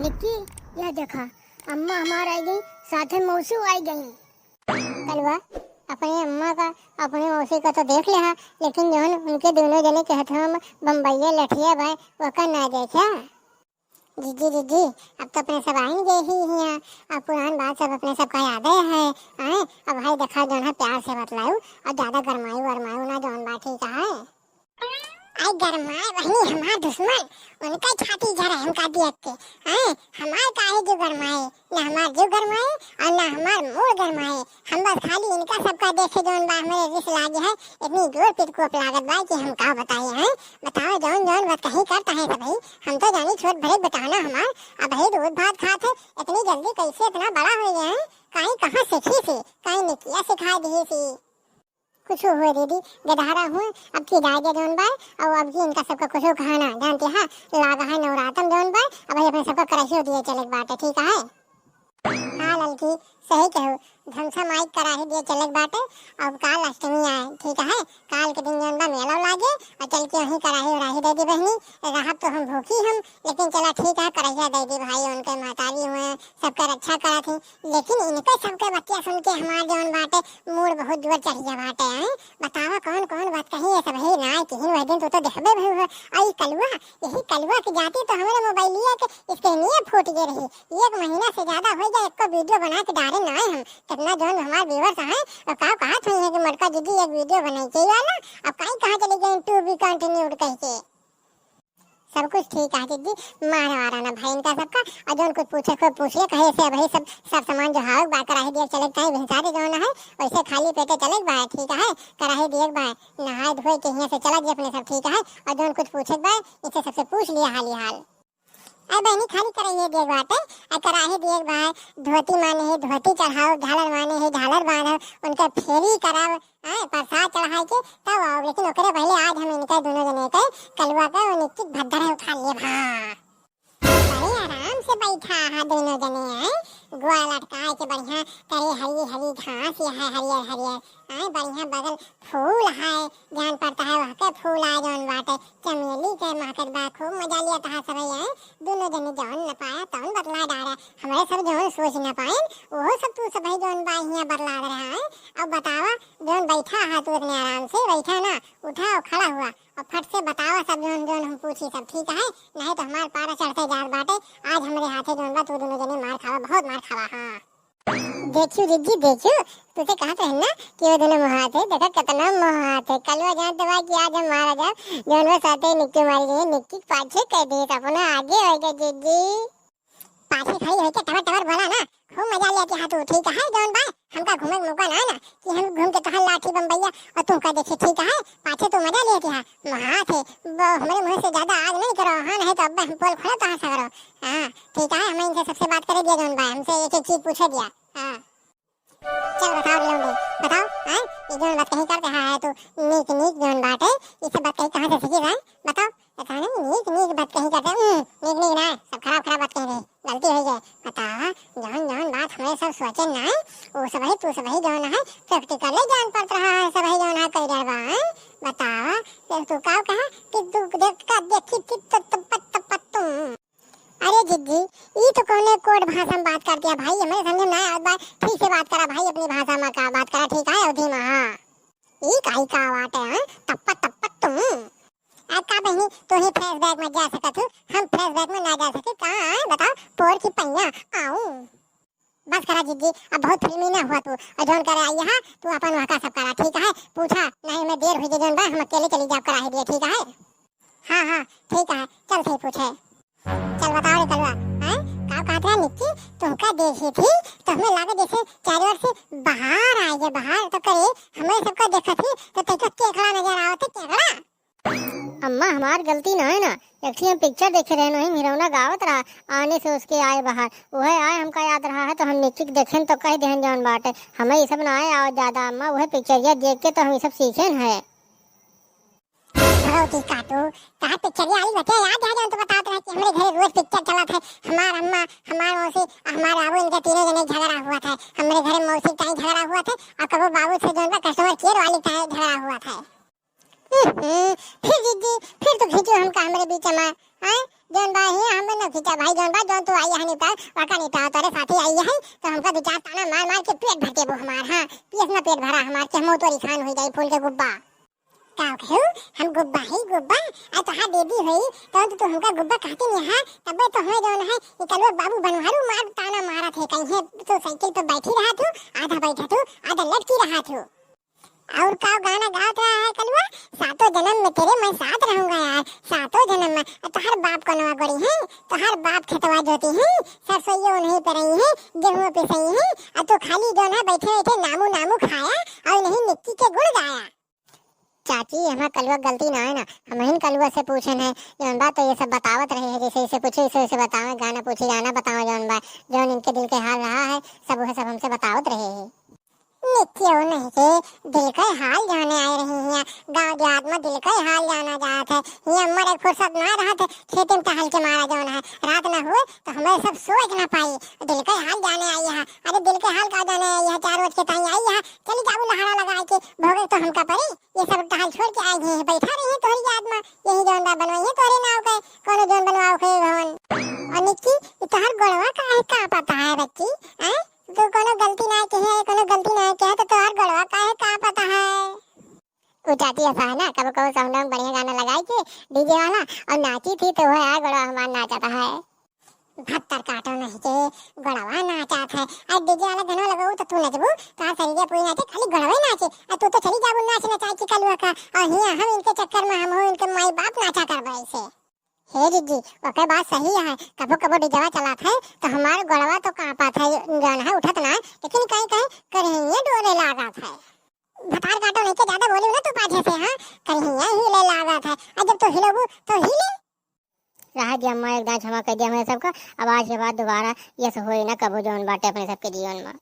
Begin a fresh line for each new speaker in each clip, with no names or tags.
निक्की, यह देखा अम्मा हमार आई गई, साथ में मौसी आई गई। कलवा अपने अम्मा का अपने मौसी का तो देख लिया, लेकिन जो उनके दोनों जने के हाथों में बम्बैया लठिया भाई वो का ना देखा। जीजी जीजी अब तो अपने सब आएंगे ही यहाँ, अब पुरान बात सब अपने सबका याद है आए। अब भाई देखा जो है प्यार से बतलाऊ और ज्यादा गरमायू वरमायू ना जौन बात ठीक है। आई गरमाए वही हमार दुश्मन, उनका छाती झरा हमका देख के। हैं हमार काहे जो गरमाए, ना हमार जो गरमाए और ना हमार मूड गरमाए। हम बस खाली इनका सबका देखे जौन बा हमारे रिस लागे है, इतनी जोर पिट को लागत बा कि हम का बताए हैं। बताओ जौन जौन बात कहीं करता है सब हम तो जानी छोट बड़े बताना हमार। अब ही दूध भात खाते इतनी जल्दी कैसे इतना बड़ा हो गया है, कहीं कहाँ सीखी थी, कहीं निकिया सिखा दी थी। कुछ हुए दीदी गधारा हुए अब की दाई जौन बाय और अब की इनका सबका कुछ खाना जानते हैं लागा है नवरातम जौन बाय। अब अपने सबका कराही दिए चले बाटे ठीक है। हाँ ललकी सही कहो, धमसा माइक कराही दिए चले बाटे। अब काल अष्टमी आए ठीक है, काल के दिन जौन बा मेला लागे और चल के वहीं कराही उराही दे दी बहनी। रहा तो हम भूखी हम, लेकिन चला ठीक है कराहिया दे दी भाई, उनके महतारी हुए सबका रक्षा करा थी। लेकिन इनके सबके बच्चिया सुन के हमार जौन बाटे मूड बहुत जोर चढ़िया बाटे हैं। बतावा कौन कौन बात कही है सब ही ना किसी वह दिन तो देखबे भई है। आई कलवा यही कलवा की जाती तो हमारे मोबाइलिया के स्क्रीनिया फूट गई रही। एक महीना से ज्यादा हो गया एक वीडियो बना के डाले ना हम, कितना जौन हमारे व्यूअर्स हैं और का कहा थे कि मरका दीदी एक वीडियो बनाई चाहिए वाला। अब कहीं कहां चली गई टू बी कंटिन्यूड कह के। सब कुछ ठीक है दीदी, मारे वाला ना भाई इनका सबका। और जौन कुछ पूछे को पूछ ले कहे से भाई सब सामान जो है बात कराही दिए चले कहीं भिंसारे जो ना है वैसे खाली पेटे चले बाय ठीक है। कराही दिए बाय नहाए धोए के यहाँ से चला दिए अपने सब ठीक है। और जौन कुछ पूछे बाय इसे सबसे पूछ लिया हाल ही हाल। अरे बहनी खाली कराइए देख बात है, कराही दिए भाई धोती माने है धोती चढ़ाओ, झालर माने है झालर बांधो, उनका फेरी कराओ प्रसाद चढ़ाए के तब आओ। लेकिन ओकरे पहले आज हम इनके दोनों जने के कलवा का निश्चित भद्दर उठा लिए भा। बड़े आराम से बैठा है दोनों जने हैं, गोआ लटकाए के बढ़िया करे हरी हरी घास है हरियर हरियर बढ़िया बगल फूल है ध्यान पड़ता है वहाँ के फूल आए जौन बाटे चमेली के महकत बा खूब मजा लिया था सब है। दोनों जने जौन न पाया तौन बतला डाला हमारे सब जौन सोच न पाए वो सब तू सब जौन बा यहाँ बतला रहा है। अब बतावा जौन बैठा है तू इतने आराम से बैठा ना उठा और खड़ा हुआ और फट से बतावा सब जौन जौन हम पूछी सब ठीक है, नहीं तो हमारे पारा चढ़ते जा बाटे। आज हमारे हाथे जौन बा तू दोनों जने मार खावा बहुत मार खावा। हाँ देखियो दीदी देखियो तुझे कहा था ना कि वो दोनों महात है, देखा कितना महात है। कल वो जानते बा कि आज हम मारा जब जौन वो साथे निक्की मारी गई निक्की पाछे कह दी अपना आगे हो गए दीदी पाछे खड़ी होके टवर टवर बोला ना खूब मजा लिया कि हाँ तू ठीक है जौन बा हमका घूमे मौका ना ना कि हम घूम के तोहर लाठी बम्बैया और तुमका देखे ठीक है पाछे तू मजा लिया कि हाँ महात है हमारे मुँह से ज्यादा आज नहीं करो। हाँ नहीं तो अब हम पोल खोलो तो हाँ से करो। हाँ ठीक है हमें इनसे सबसे बात करे दिया जौन बा हमसे एक एक चीज पूछे दिया। हाँ चल बताओ लौंडे बताओ हाँ ये जौन बात कहीं करते हाँ है तू नीक नीक जौन बात है ये सब बात कहीं कहाँ से सीखी है बताओ। बताओ ना नीक नीक बात कहीं करते नीक नीक ना सब खराब खराब बात कहीं गलती हो जाए। बताओ जौन जौन बात हमें सब सोचे ना वो सब है तू सब ही जौन है प्रैक्टिकल जान पड़ रहा है सब ही जौन है कर रहा है। बताओ तू का कहा कि तू देख का देखी तुम अरे जिद्दी ये तो कौन कोड भाषा में बात कर दिया भाई हमें समझ ना आया बात ठीक से बात करा भाई अपनी भाषा में का बात करा ठीक है अवधि में। हाँ ये काई का बात है तप्पा तुम का बहनी तो ही फ्लैशबैक में जा सकत हो हम फ्लैशबैक में ना जा सके कहाँ है बताओ पोर की पैया आऊं बस करा जिद्दी अब बहुत फिल्मी ना हुआ तू और जौन करे आई यहाँ तू अपन वहाँ का सब करा ठीक है पूछा नहीं मैं देर हुई जौन बा हम अकेले चली जाओ करा दिया ठीक है। हाँ हाँ ठीक है चल सही पूछे चल बताओ रे कलवा हैं का कहत रहा निक्की तुमका देखी थी तो हमें लगा जैसे चारों ओर से बाहर आई है बाहर तो करे हमें सबको देखा थी तो तेरे केकड़ा नजर आओ थे केकड़ा। अम्मा हमार गलती ना है ना एक हम पिक्चर देखे रहे नहीं मिरौना गावत रहा आने से उसके आए बाहर वह आए हमका याद रहा है तो हम निश्चित देखें तो कह दें जौन बात है हमें ये सब ना आए आओ ज्यादा अम्मा वह पिक्चरिया देख के तो हम ये सब सीखे है। काटो कहा पिक्चरिया आई बच्चे याद है जौन तो बताते रहे कि हमारे घर रोज पिक्चर चला था हमार अम्मा हमार मौसी हमार बाबू इनके तीनों जने झगड़ा हुआ था हमारे घर मौसी टाइम झगड़ा हुआ था और कबो बाबू से जौन कस्टमर केयर वाली टाइम झगड़ा हुआ था। फिर दीदी फिर तो खींचो हमका हमारे बीच में हैं जौन बा ही हम सब खींचा भाई जौन बा जौन तू आई है निपटा वाका निपटा तोरे साथी आई है तो हमका दो चार ताना मार मार के पेट भर के वो हमार हां पियस ना पेट भरा हमार के हमो तोरी खान हो जाई फूल के गुब्बा का कहू हम गुब्बा ही गुब्बा आ तो हा दीदी होई तो हमका गुब्बा कहते नहीं हां तबे तो होय जौन है ये कलवा बाबू बनवारू मार ताना मारा थे कहीं तो साइकिल पे बैठी रहा तू आधा बैठा तू आधा लटकी रहा तू और का गाना गाता है कलवा सातों जन्म में तेरे मैं साथ रहूंगा यार सातों जन्म में तो हर बाप को नवा गड़ी है तो हर बाप खेतवा जोती है सरसोईयो नहीं पे रही है गेहूं पे सही है और तो खाली जो ना बैठे बैठे नामू नामू खाया और नहीं मिट्टी के गुड़ गाया चाची हमारा कलवा गलती ना है ना हम इन कलवा से पूछन है जौन बात तो ये सब बतावत रहे है जैसे इसे पूछे इसे बतावे गाना पूछे गाना बतावे जौन बात जौन इनके दिल के हाल रहा है सब हमसे बतावत रहे है नित्यों नहीं के दिल का हाल जाने आए रही हैं गांव देहात में दिल का हाल जाना जात है ये अमर एक फुर्सत ना रहा थे खेती में टहल के मारा जौन है रात ना हुए तो हमें सब सोच ना पाई दिल का हाल जाने आई है अरे दिल के हाल का जाने आई है 4 रोज के टाइम आई है चली जाबू लहरा लगा के भोगे तो हमका पड़ी ये सब टहल छोड़ के आई है बैठा रही है तोरी याद में यही जौन दा बनवाई है तोरे नाव के कोनो जौन बनवाओ के भवन और निक्की इतहर गोड़वा का पता है बच्ची हैं तो कोनो गलती ना की है कोनो गलती ना की है तो तोहर गड़वा काहे का पता है वो चाची ऐसा है ना कब कब साउंड में बढ़िया गाना लगाई के डीजे वाला और नाची थी तो है गड़वा हमारा नाचता है 72 काटो नहीं के गड़वा नाचा था आज डीजे वाला गाना लगाओ तो तू नचबू तो शरीर पूरी नाचे खाली गड़वा नाचे और तू तो चली जाबू नाचने चाची कलवा का और हिया हम इनके चक्कर में हम हो इनके माई बाप नाचा करबे से हे दीदी ओके बात सही है कबो कबो डिजवा चलात है तो हमार गड़वा तो कांपत है जौन है उठत ना लेकिन कहीं कहीं करेंगे डोले लागत है भतार काटो नहीं के ज्यादा बोली ना तू पाछे से हां कहीं हिले लागत है और जब तो हिलबू तो हिले रहा जी अम्मा एक दांत क्षमा कर दिया हमें सबका आवाज के बाद दोबारा ये सब होई ना कबो जौन बाटे अपने सबके जीवन में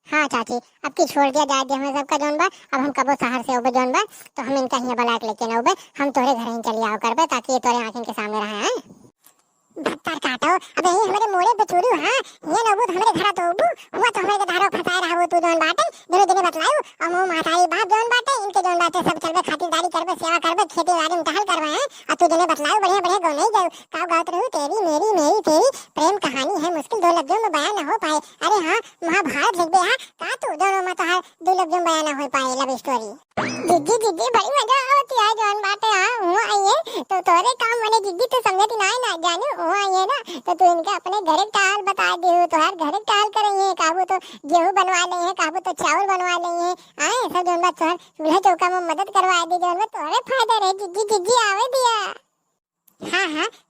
हाँ चाची अब की छोड़ दिया जाए हमें सबका जौन बा अब हम कबो शहर से ओबे जौन बा तो हम इनका ही बलाट लेके ना ओबे हम तोरे घर ही चली आओ करबे ताकि ये तोरे आंखों के सामने रहे हैं भत्तर काटो अबे ये हमारे मोड़े पे चोरी हां ये ना वो हमारे घर तो ओबू हुआ तो हमारे धारो फसाए रहा वो तू जौन बाटे दिने दिने बतलायो और मो मातारी बाप जौन बाटे इनके जौन बाटे सब चलबे खातिरदारी करबे सेवा करबे खेती बाड़ी में टहल करबे हैं और तू दिने बतलायो बढ़िया बढ़िया गौ नहीं जाओ काव गात रहू तेरी मेरी मेरी तेरी प्रेम कहानी है मुश्किल 2 लफ्जों में बयान न हो पाए अरे हां महाभारत लिख दे हां का तू दोनों में तो 2 लफ्जों में बयान न हो पाए लव स्टोरी जिद्दी जिद्दी बड़ी मजा आवती है जौन बाटे हां हुआ आइए तो तोरे काम मने जिद्दी तो समझती ना जानू हुआ आइए ना तो तू इनके अपने घर टाल बता दे तो हर घर टाल करेंगे काबू तो गेहूं बनवा लेंगे काबू तो चावल बनवा लेंगे आए सब जौन बात तोहर चूल्हा चौका में मदद करवा दे जौन बात तोरे फायदा रहे जिद्दी जिद्दी आवे दिया हाँ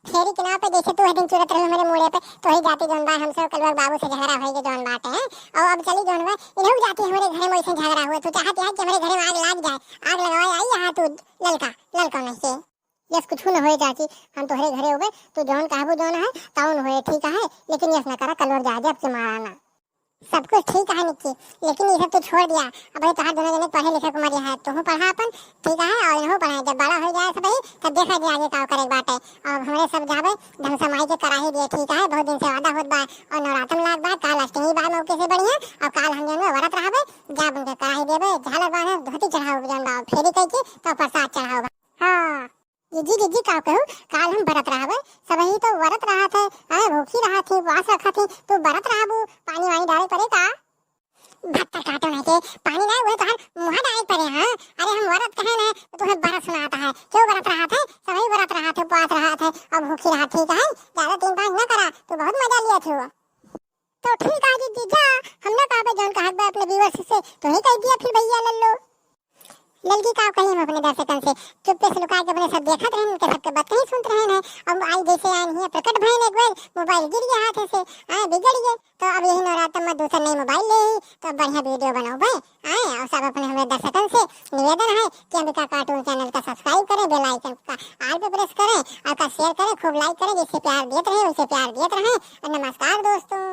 फेरी के नाव पे जैसे तू दिन चुरत रहे मेरे मोड़े पे तो ही जाती जौन बात हमसे कल बाबू से झगड़ा होई जौन बात है और अब चली जौन बात इन्हें जाती हमारे घर में ऐसे झगड़ा हुआ तू चाहती है कि हमारे घर में आग लग जाए आग लगवाए आई यहाँ तू ललका में से यस कुछ न होए चाची हम तोहरे घरे होबे तू जौन कहबो जौन है ताउन होए ठीक है लेकिन यस न करा कलवर जा अब के माराना सब कुछ ठीक है निक्की लेकिन ये सब तो छोड़ दिया अब ये तोहार दोनों जने पढ़े लिखे कुमारी है तू पढ़ा अपन ठीक है और इन्हों पढ़ाए जब बड़ा हो जाए सब तब देखा जाए आगे का करे बात है और हमारे सब जावे ढंग से माई के कराही दिए ठीक है बहुत दिन से वादा होत बा और नवरात्र लाग बा काल अष्टमी बा मौके से बढ़िया और काल हम जन व्रत रहबे जा बन के कराही देबे झालर बांधे धोती चढ़ाओ जन बा फेरी कह के तो प्रसाद चढ़ाओ हां जी का कहूँ काल हम व्रत रहबे सबही तो व्रत रहा थे अरे भूखी रहा थी उपवास रखा थी तो व्रत रहबू पानी वानी डाले पड़े का भत्तर काटो नहीं के पानी नहीं हुए तो हर मुंह डाले पड़े हां अरे हम व्रत कहे ना तो तुम्हें व्रत सुनाता है क्यों व्रत रहा थे सबही व्रत रहा थे उपवास रहा थे और भूखी रहा ठीक है ज्यादा 3-5 न करा तो बहुत मजा लिया थे तो ठीक है जी जा हम ना कहा जौन कहा अपने व्यूअर्स से तो ही कह दिया फिर भैया लल्लो लड़की का कहीं हम अपने दर्शकों से चुप्पे से लुका के अपने सब देखत रहे उनके सबके बात नहीं सुनते रहे हैं अब आई जैसे आई है प्रकट भइल एक बार मोबाइल गिर गया हाथ से बिगड़ गए तो अब यही नवरात्र में दूसरा नई मोबाइल ले तो बढ़िया वीडियो बनाओ भाई और सब अपने हमारे दर्शकों से निवेदन है कि अंबिका कार्टून चैनल का सब्सक्राइब करें बेल आइकन का ऑल पे प्रेस करें और का शेयर करें खूब लाइक करें जिससे प्यार देते रहे वैसे प्यार देते रहे और नमस्कार दोस्तों।